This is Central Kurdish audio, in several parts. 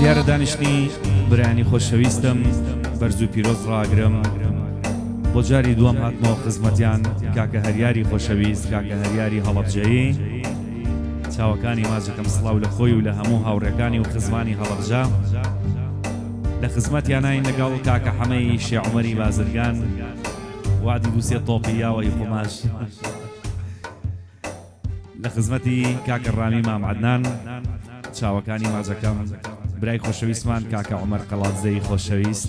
دیارە دانیشتنی برایانی خۆشەویستم بەرز و پیرۆز ڕاگرم بۆ جاری دووەم هاتمەوە خزمەتیان کاکە هەریاری خۆشەویست کاکە هەریاری هەڵەبجەیی چاوەکانی ماجەکەم سڵاو لە خۆی و لە هەموو هاوڕێکانی و خزمانی هەڵەبجە لە خزمەتیانین لەگەڵ کاکە حەمەی شێعومەری بازرگان وعدی دووسێ تۆپیاوەی خۆماش لە خزمەتی کاکە ڕامی مام عەدنان چاوەکانی ماجەکەم برای خۆشەویستمان کاکە عومەر قەڵاتزەی خۆشەویست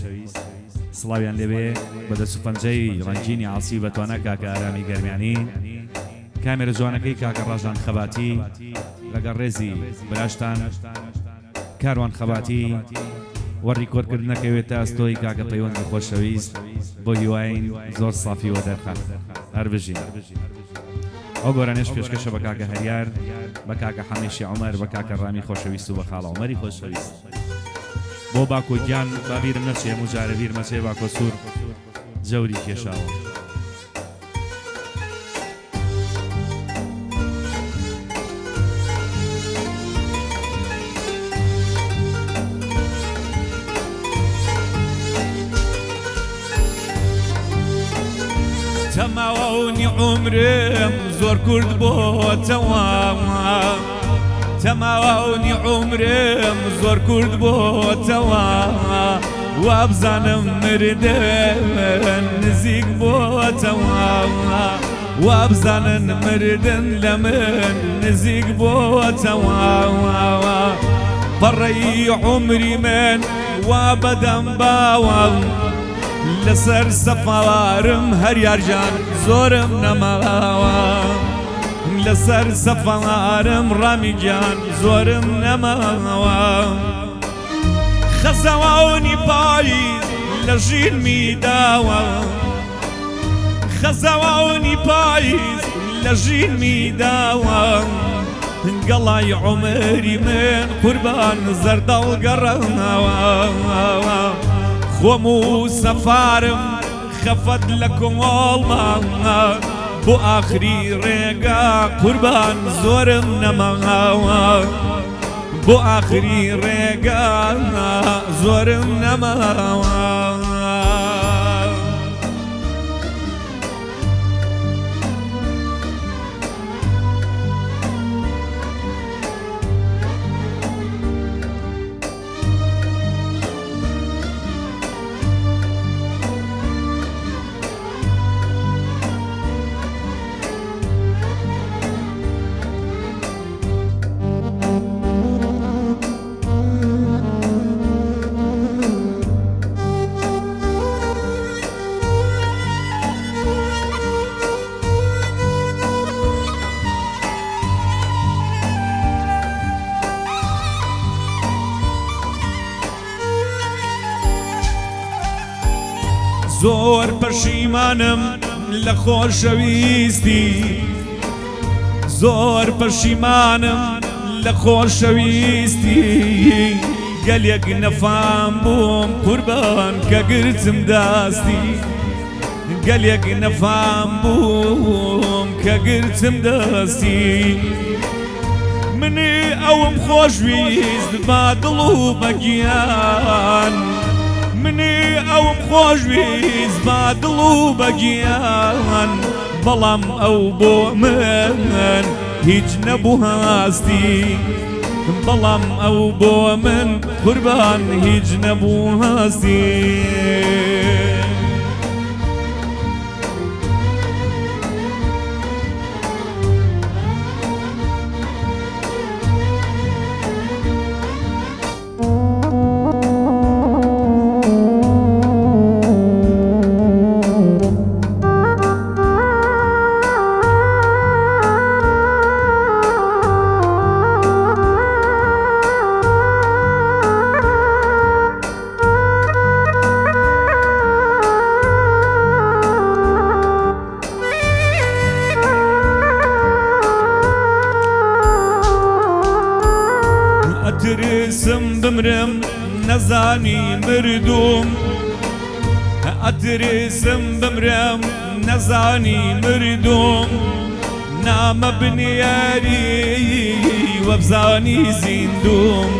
سڵاویان لێبێ بەدەست و پەنجەی ڕەنگینی عاسی بەتوانە کاکە ئارامی گەرمیانی کامێرە جوانەکەی کاکە ڕاژان خەباتی لەگەڵ ڕێزی براشتان کاروان خەباتی وەڕیکۆردکردنەکەوێتە ئەستۆی کاکە پەیوەندی خۆشەویست بۆ هیواین زۆر سافی وە دەرخات هەر بژین ئەو گۆرانێش پێشکەشە بە کاکە هەریار بە کاکە حەمەی شێعومەر بە کاکە ڕامی خۆشەویست و بە خاڵە عومەری خۆشەویست بۆ باکۆ گیان بابیرم نەچێ هەموو جارە بیر مەچێ باکۆ سوور جەوری کێشاوە تەماوەنی عومرم زۆر کورد بۆتەوە تەماوەنی عومرم زۆر کورد بۆتەوە وابزانم مردن نزیک بۆتەوە وابزانن مردن لە من نزیک بۆتەوە پەڕەی عومری من وا بەدەم باوە لەسەر سەفاوارم هەریارجان زۆرم نەماوە لەسەر سەفاوارم ڕامیگیان زۆرم نەماوە خەزەواونی پاییز لە ژینمی داوە خەزەواونی پاییز لە ژینمی داوە گەڵای عومری من قوربان زەردەڵ گەڕەوە خۆم و سەفارم خەفەت لە کۆڵماڵمە بۆ ئاخری ڕێگا قوربان زۆرم نەماوە بۆ ئاخری ڕێگا زۆرم نەماوە زۆر پەشیمانم لە خۆشەویستی زۆر پەشیمانم لە خۆشەویستی گەلێک نەفام بووم قوربان کە گرتم دەستی گەلێک نەفام بووم کە گرتم دەستی منی ئەوم خۆشویست با دڵ و بەگیان منی ئەوم خۆشویست با دڵ و بەگیان بەڵام ئەو بۆ من هیچ نەبوو هەستی بەڵام ئەو بۆ من قوربان هیچ نەبوو هەستی ئەترسم بمرم نەزانی مردوم ئەترسم بمرم نەزانی مردوم نامە بنیاری وەبزانی زیندوم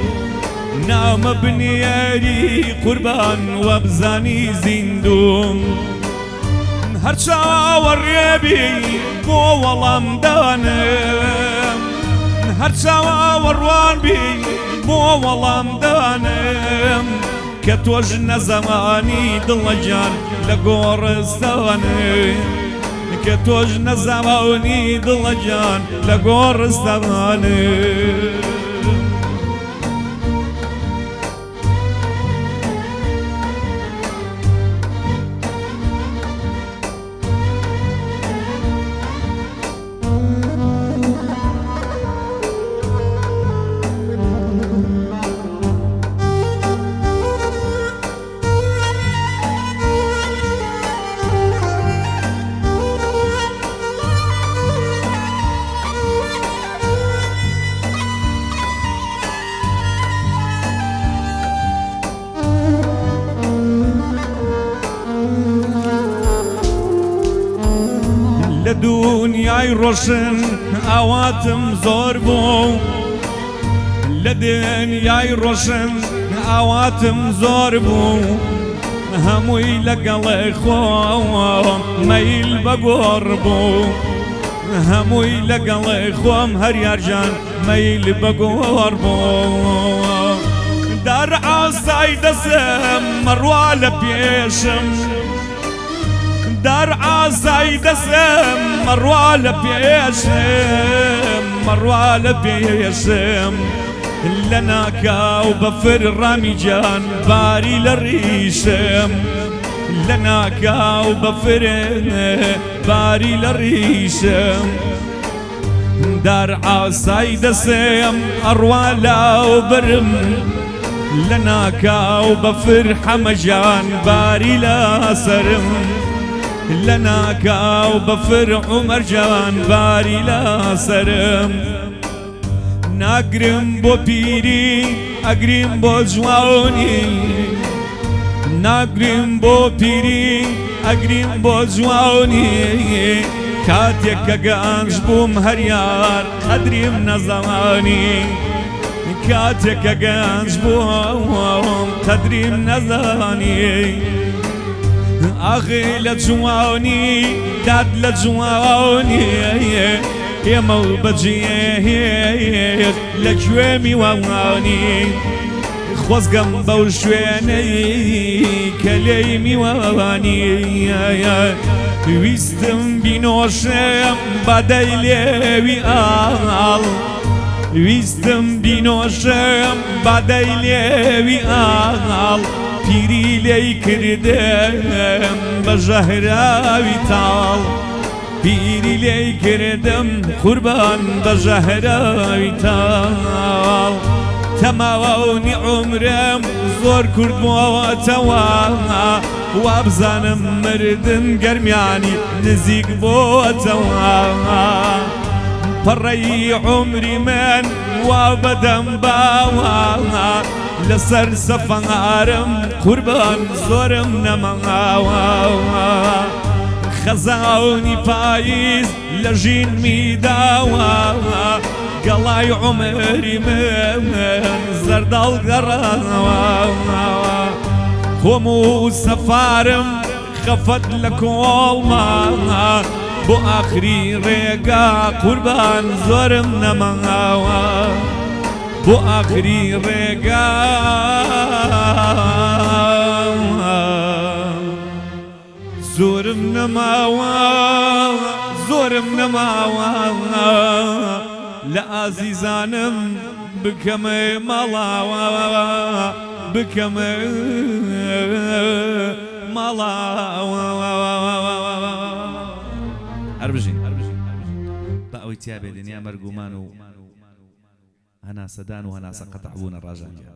نام بنياري قربان وبزاني زندوم هرشا والريبي بو والله دانم هرشا والروان بي بو والله دانم كتوجنا زماني دلجان لقورستاني كتوجنا زماني دلجان لقورستاني لدنياي روشن اواتم زور بو لدنياي روشن اواتم زور بو هموي لقل خوام ميل بقربو هموي لقل خوام هر يرجان ميل بقربو دار عصاي دسم مروال بيشم دار عصاي دسم مروال بيشم لنا كاو بفر رامجان باري للريشم لنا كاو بفر باري للريشم دار عصاي دسم أروالا وبرم لنا كاو بفر حمجان باري لا سرم لنا كاو بفر عمر جان باري لا سرم ناقرم بو بيري اقرم بو جواني ناقرم بو بيري اقرم بو جواني كاتيك قانش بوم هريار قدرم نزواني كاتيك قانش بوم قدرم نزواني أخي لجواني داد لجواني يا موبجي لجوامي واني خوز قنبا وشواني كليمي واني ويستم بينوشم بدايلي آل ويستم بينوشم بدايلي آل پیری لی کردم بجهراوی تال پیری لی کردم قربان بجهراوی تال تماونی عمرم زور کرد مواتوا وابزانم مردم گرمیانی نزیک بواتوا پڕی عمری من وابدم باوا لسر سفارم قربان زورم نماوا خزاوني پاییز لجین میداوا قڵای عمری من زردال گەڕاوا خۆم سفارم خفت لکۆڵما بۆ آخری ڕێگا قوربان زۆرم نەماوا بۆ آخری ڕێگا زۆرم نەماوا لە ئازیزانم بکەمە ماڵاوە بکەمە ماڵاوە هەر بژین بە ئەوەی تیا بێ دنیا مەرگ و مان و هەناسەدان و هەناسە قەتەع بوونە ڕاژانجا